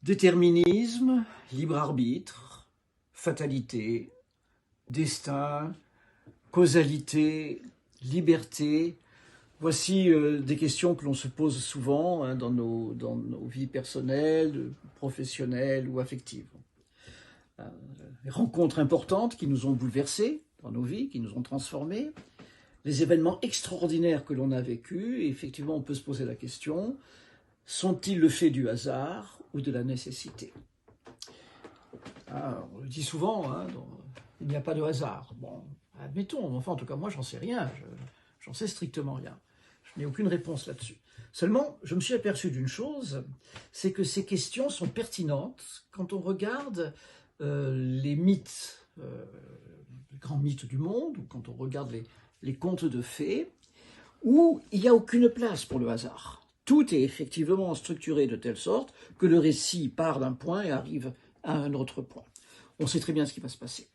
Déterminisme, libre arbitre, fatalité, destin, causalité, liberté. Voici des questions que l'on se pose souvent dans nos vies personnelles, professionnelles ou affectives. Les rencontres importantes qui nous ont bouleversés dans nos vies, qui nous ont transformés, les événements extraordinaires que l'on a vécus, et effectivement on peut se poser la question, sont-ils le fait du hasard ou de la nécessité? On le dit souvent, il n'y a pas de hasard. Bon, admettons, enfin en tout cas moi j'en sais rien, j'en sais strictement rien. Je n'ai aucune réponse là-dessus. Seulement, je me suis aperçu d'une chose, c'est que ces questions sont pertinentes quand on regarde les mythes, les grands mythes du monde, ou quand on regarde les contes de fées, où il n'y a aucune place pour le hasard. Tout est effectivement structuré de telle sorte que le récit part d'un point et arrive à un autre point. On sait très bien ce qui va se passer.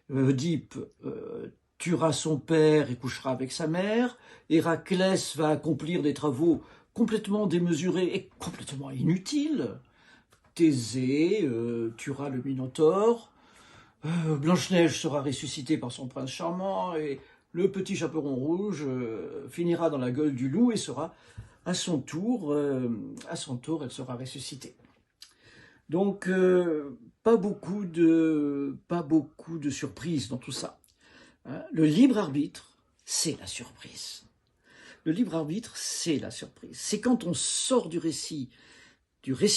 Oedipe tuera son père et couchera avec sa mère. Héraclès va accomplir des travaux complètement démesurés et complètement inutiles. Thésée tuera le Minotaure. Blanche-Neige sera ressuscitée par son prince charmant et le petit chaperon rouge finira dans la gueule du loup et sera à son tour, elle sera ressuscitée. Donc, pas beaucoup de surprises dans tout ça. Le libre arbitre, c'est la surprise. Le libre arbitre, c'est la surprise. C'est quand on sort du récit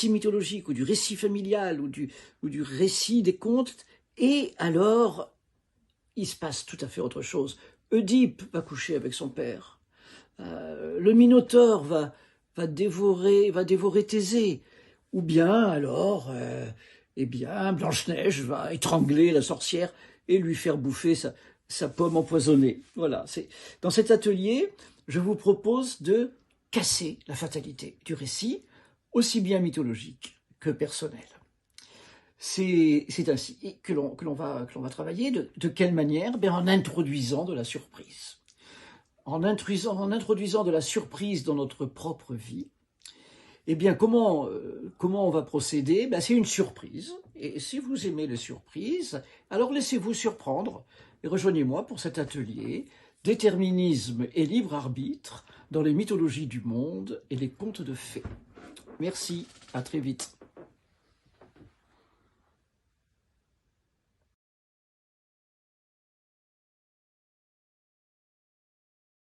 mythologique ou du récit familial ou du récit des contes, et alors, il se passe tout à fait autre chose. Oedipe va coucher avec son père. Le Minotaure va dévorer Thésée. Ou bien alors, Blanche-Neige va étrangler la sorcière et lui faire bouffer sa pomme empoisonnée. Voilà. Dans cet atelier, je vous propose de casser la fatalité du récit, aussi bien mythologique que personnel. C'est ainsi que l'on va travailler. De quelle manière? En introduisant de la surprise. En introduisant de la surprise dans notre propre vie. Eh bien, comment on va procéder? C'est une surprise. Et si vous aimez les surprises, alors laissez-vous surprendre et rejoignez-moi pour cet atelier « Déterminisme et libre arbitre dans les mythologies du monde et les contes de fées ». Merci, à très vite.